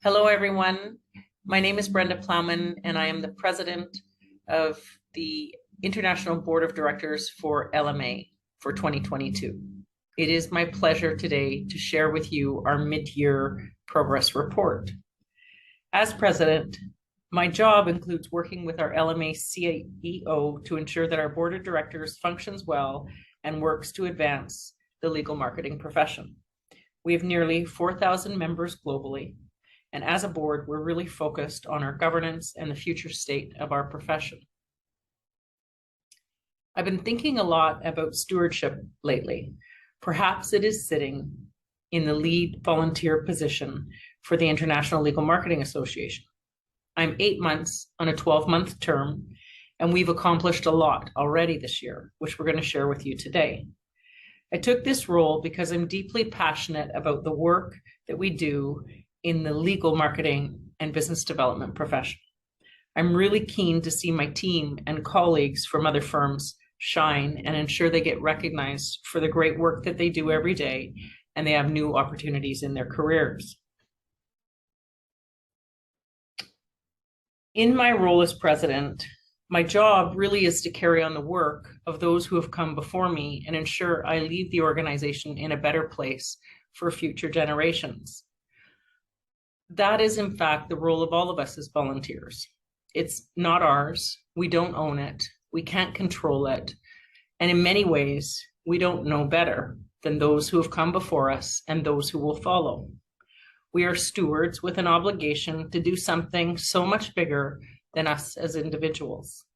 Hello, everyone. My name is Brenda Plowman, and I am the president of the International Board of Directors for LMA for 2022. It is my pleasure today to share with you our mid-year progress report. As president, my job includes working with our LMA CEO to ensure that our board of directors functions well and works to advance the legal marketing profession. We have nearly 4,000 members globally. And as a board, we're really focused on our governance and the future state of our profession. I've been thinking a lot about stewardship lately. Perhaps it is sitting in the lead volunteer position for the International Legal Marketing Association. I'm 8 months on a 12-month term, and we've accomplished a lot already this year, which we're going to share with you today. I took this role because I'm deeply passionate about the work that we do in the legal marketing and business development profession. I'm really keen to see my team and colleagues from other firms shine and ensure they get recognized for the great work that they do every day and they have new opportunities in their careers. In my role as president, my job really is to carry on the work of those who have come before me and ensure I leave the organization in a better place for future generations. That is, in fact, the role of all of us as volunteers. It's not ours. We don't own it. We can't control it. And in many ways, we don't know better than those who have come before us and those who will follow. We are stewards with an obligation to do something so much bigger than us as individuals.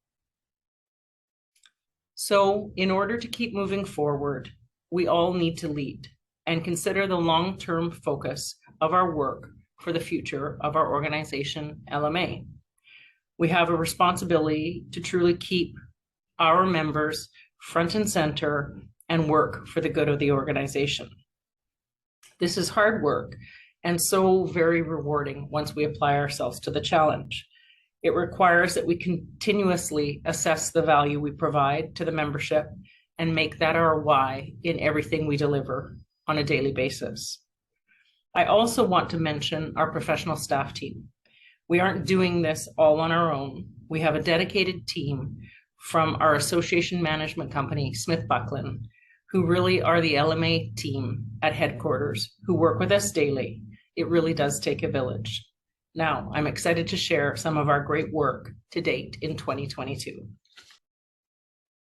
So, in order to keep moving forward, we all need to lead and consider the long-term focus of our work for the future of our organization, LMA. We have a responsibility to truly keep our members front and center and work for the good of the organization. This is hard work and so very rewarding once we apply ourselves to the challenge. It requires that we continuously assess the value we provide to the membership and make that our why in everything we deliver on a daily basis. I also want to mention our professional staff team. We aren't doing this all on our own. We have a dedicated team from our association management company, Smith Buckland, who really are the LMA team at headquarters, who work with us daily. It really does take a village. Now, I'm excited to share some of our great work to date in 2022.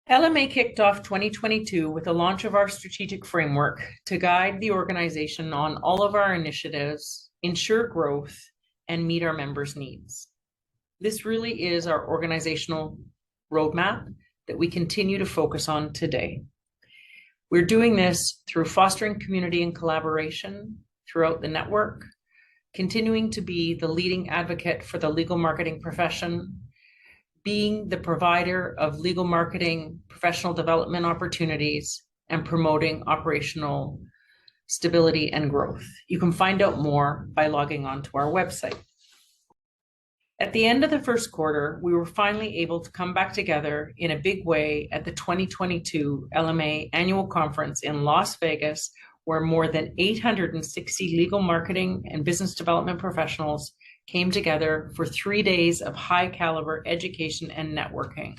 LMA kicked off 2022 with the launch of our strategic framework to guide the organization on all of our initiatives, ensure growth, and meet our members' needs. This really is our organizational roadmap that we continue to focus on today. We're doing this through fostering community and collaboration throughout the network, continuing to be the leading advocate for the legal marketing profession, being the provider of legal marketing, professional development opportunities, and promoting operational stability and growth. You can find out more by logging on to our website. At the end of the first quarter, we were finally able to come back together in a big way at the 2022 LMA annual conference in Las Vegas, where more than 860 legal marketing and business development professionals came together for 3 days of high caliber education and networking.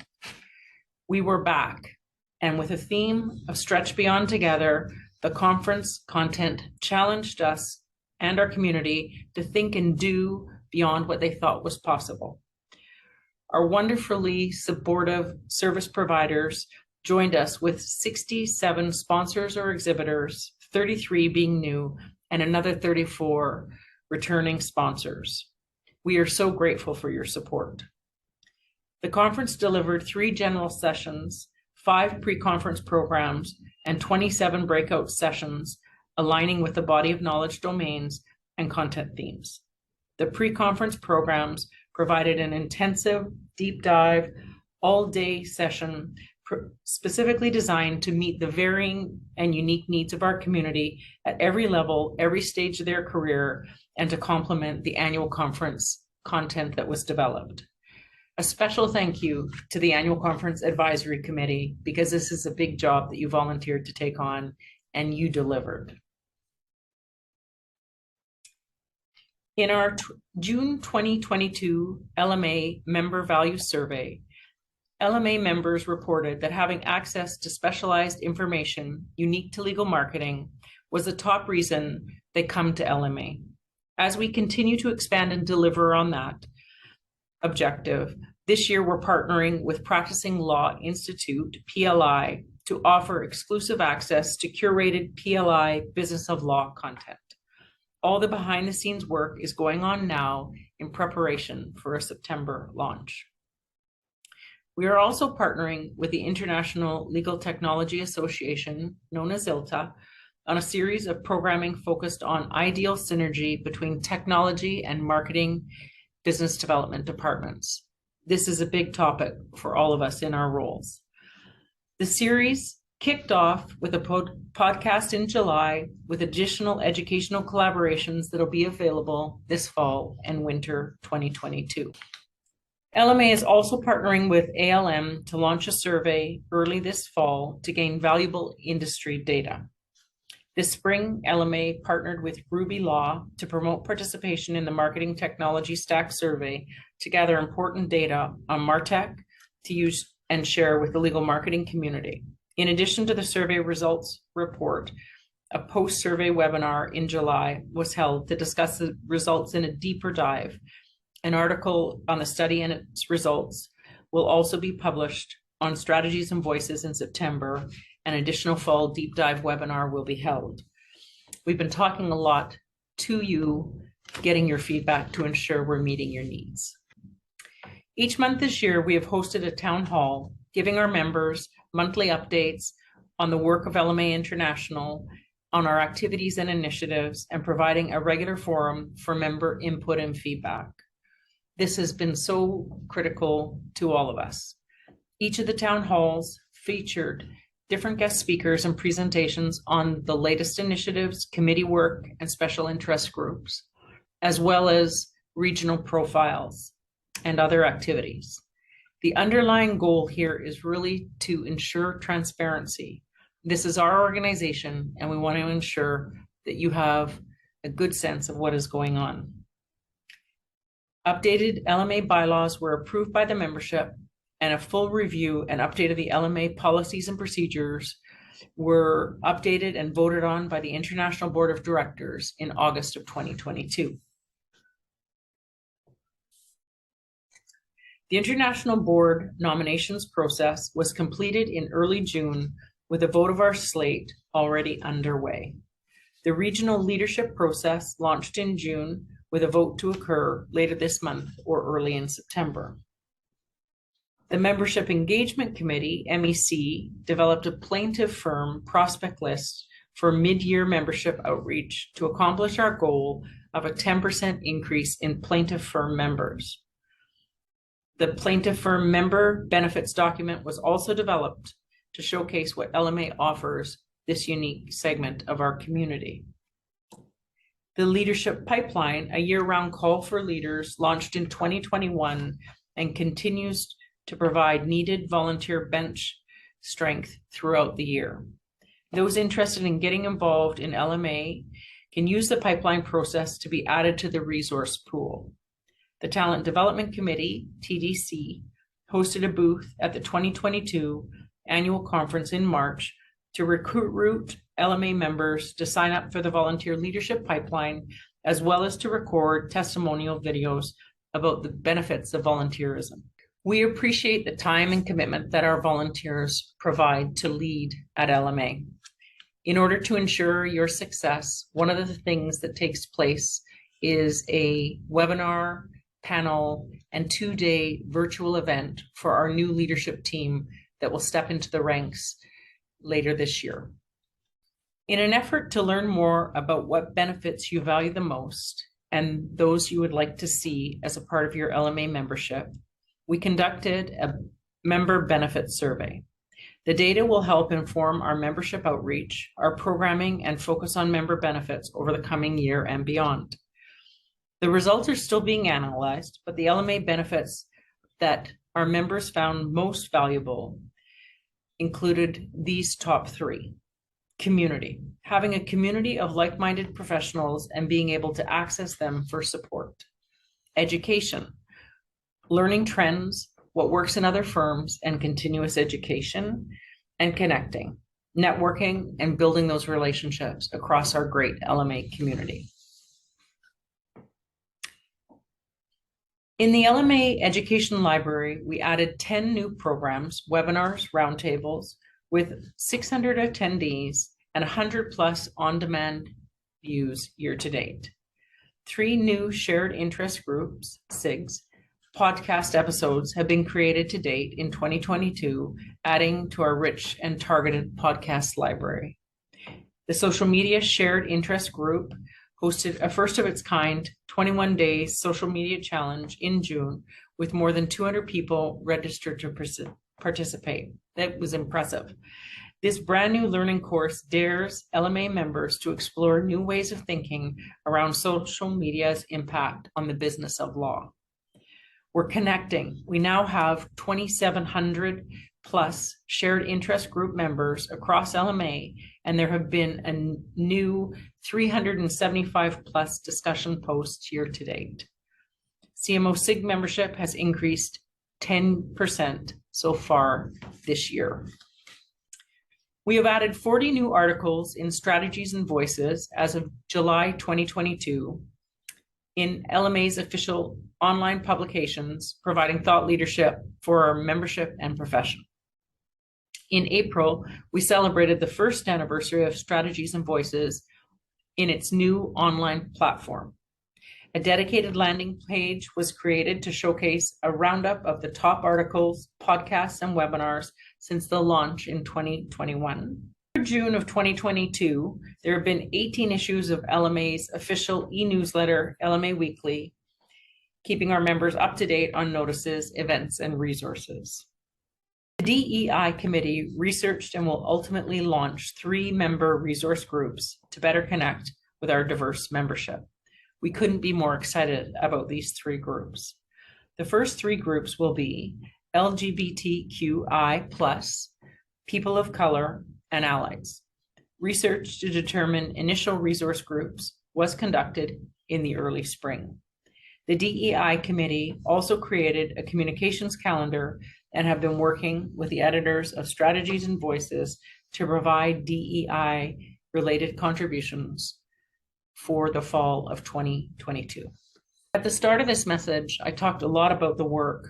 We were back, and with a theme of Stretch Beyond Together, the conference content challenged us and our community to think and do beyond what they thought was possible. Our wonderfully supportive service providers joined us with 67 sponsors or exhibitors, 33 being new, and another 34 returning sponsors. We are so grateful for your support. The conference delivered 3 general sessions, 5 pre-conference programs, and 27 breakout sessions aligning with the body of knowledge domains and content themes. The pre-conference programs provided an intensive, deep dive, all-day session specifically designed to meet the varying and unique needs of our community at every level, every stage of their career, and to complement the annual conference content that was developed. A special thank you to the Annual Conference Advisory Committee, because this is a big job that you volunteered to take on and you delivered. In our June 2022 LMA Member Value Survey, LMA members reported that having access to specialized information unique to legal marketing was the top reason they come to LMA. As we continue to expand and deliver on that objective, this year we're partnering with Practicing Law Institute, PLI, to offer exclusive access to curated PLI Business of Law content. All the behind the scenes work is going on now in preparation for a September launch. We are also partnering with the International Legal Technology Association, known as ILTA, on a series of programming focused on ideal synergy between technology and marketing business development departments. This is a big topic for all of us in our roles. The series kicked off with a podcast in July with additional educational collaborations that will be available this fall and winter 2022. LMA is also partnering with ALM to launch a survey early this fall to gain valuable industry data. This spring, LMA partnered with Ruby Law to promote participation in the Marketing Technology Stack survey to gather important data on MarTech to use and share with the legal marketing community. In addition to the survey results report, a post-survey webinar in July was held to discuss the results in a deeper dive. An article on the study and its results will also be published on Strategies and Voices in September. An additional fall deep dive webinar will be held. We've been talking a lot to you, getting your feedback to ensure we're meeting your needs. Each month this year, we have hosted a town hall, giving our members monthly updates on the work of LMA International, on our activities and initiatives, and providing a regular forum for member input and feedback. This has been so critical to all of us. Each of the town halls featured different guest speakers and presentations on the latest initiatives, committee work, and special interest groups, as well as regional profiles and other activities. The underlying goal here is really to ensure transparency. This is our organization, and we want to ensure that you have a good sense of what is going on. Updated LMA bylaws were approved by the membership, and a full review and update of the LMA policies and procedures were updated and voted on by the International Board of Directors in August of 2022. The International Board nominations process was completed in early June with a vote of our slate already underway. The regional leadership process launched in June with a vote to occur later this month or early in September. The Membership Engagement Committee, MEC, developed a plaintiff firm prospect list for mid-year membership outreach to accomplish our goal of a 10% increase in plaintiff firm members. The plaintiff firm member benefits document was also developed to showcase what LMA offers this unique segment of our community. The Leadership Pipeline, a year-round call for leaders, launched in 2021 and continues to provide needed volunteer bench strength throughout the year. Those interested in getting involved in LMA can use the pipeline process to be added to the resource pool. The Talent Development Committee, TDC, hosted a booth at the 2022 annual conference in March to recruit LMA members to sign up for the volunteer leadership pipeline, as well as to record testimonial videos about the benefits of volunteerism. We appreciate the time and commitment that our volunteers provide to lead at LMA. In order to ensure your success, one of the things that takes place is a webinar, panel, and 2-day virtual event for our new leadership team that will step into the ranks later this year. In an effort to learn more about what benefits you value the most and those you would like to see as a part of your LMA membership, we conducted a member benefit survey. The data will help inform our membership outreach, our programming, and focus on member benefits over the coming year and beyond. The results are still being analyzed, but the LMA benefits that our members found most valuable included these top 3. Community. Having a community of like-minded professionals and being able to access them for support. Education. Learning trends, what works in other firms, and continuous education. And connecting, networking, and building those relationships across our great LMA community. In the LMA Education Library, we added 10 new programs, webinars, roundtables, with 600 attendees and 100 plus on-demand views year to date. 3 new shared interest groups, SIGs, podcast episodes have been created to date in 2022, adding to our rich and targeted podcast library. The social media shared interest group hosted a first of its kind 21-day social media challenge in June with more than 200 people registered to participate. That was impressive. This brand new learning course dares LMA members to explore new ways of thinking around social media's impact on the business of law. We're connecting. We now have 2,700 plus shared interest group members across LMA, and there have been a new 375 plus discussion posts year to date. CMO SIG membership has increased 10% so far this year. We have added 40 new articles in Strategies and Voices as of July 2022 in LMA's official online publications, providing thought leadership for our membership and profession. In April, we celebrated the first anniversary of Strategies and Voices in its new online platform. A dedicated landing page was created to showcase a roundup of the top articles, podcasts, and webinars since the launch in 2021. In June of 2022, there have been 18 issues of LMA's official e-newsletter, LMA Weekly, keeping our members up to date on notices, events, and resources. The DEI committee researched and will ultimately launch 3 member resource groups to better connect with our diverse membership. We couldn't be more excited about these 3 groups. The first 3 groups will be LGBTQI+, people of color, and allies. Research to determine initial resource groups was conducted in the early spring. The DEI committee also created a communications calendar and have been working with the editors of Strategies and Voices to provide DEI related contributions for the fall of 2022. At the start of this message, I talked a lot about the work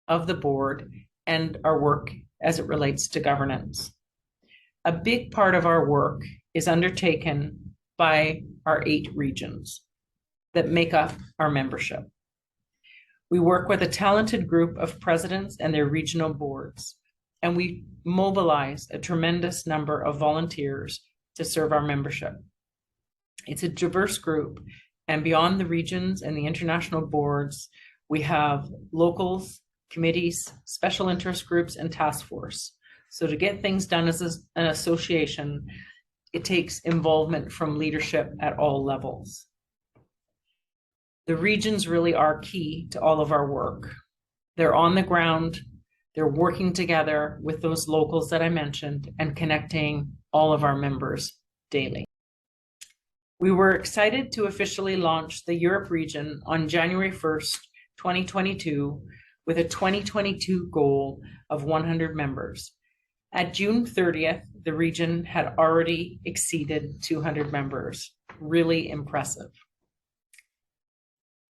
of the board and our work as it relates to governance. A big part of our work is undertaken by our 8 regions that make up our membership. We work with a talented group of presidents and their regional boards, and we mobilize a tremendous number of volunteers to serve our membership. It's a diverse group, and beyond the regions and the international boards, we have locals, committees, special interest groups, and task force. So to get things done as an association, it takes involvement from leadership at all levels. The regions really are key to all of our work. They're on the ground, they're working together with those locals that I mentioned and connecting all of our members daily. We were excited to officially launch the Europe region on January 1st, 2022, with a 2022 goal of 100 members. At June 30th, the region had already exceeded 200 members. Really impressive.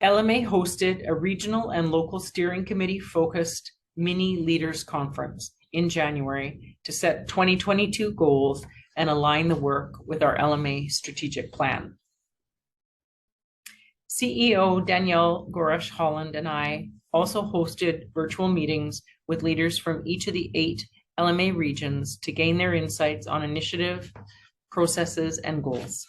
LMA hosted a regional and local steering committee focused mini leaders conference in January to set 2022 goals and align the work with our LMA strategic plan. CEO Danielle Goresh-Holland and I also hosted virtual meetings with leaders from each of the 8 LMA regions to gain their insights on initiative, processes, and goals.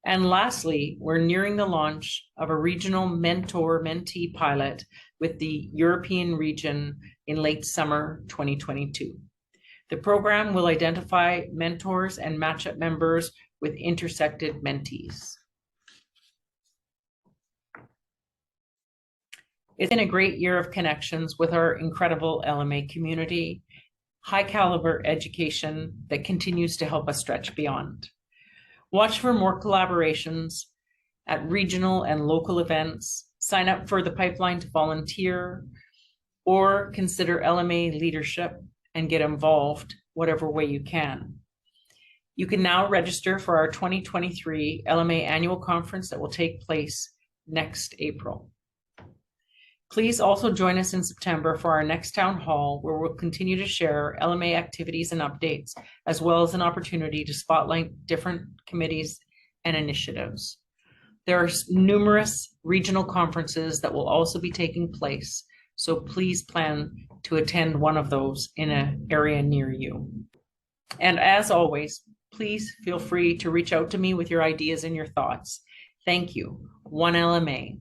And lastly, we're nearing the launch of a regional mentor-mentee pilot with the European region in late summer 2022. The program will identify mentors and match-up members with intersected mentees. It's been a great year of connections with our incredible LMA community, high caliber education that continues to help us stretch beyond. Watch for more collaborations at regional and local events, sign up for the pipeline to volunteer, or consider LMA leadership and get involved whatever way you can. You can now register for our 2023 LMA annual conference that will take place next April. Please also join us in September for our next town hall, where we'll continue to share LMA activities and updates, as well as an opportunity to spotlight different committees and initiatives. There are numerous regional conferences that will also be taking place, so please plan to attend one of those in an area near you. And as always, please feel free to reach out to me with your ideas and your thoughts. Thank you. One LMA.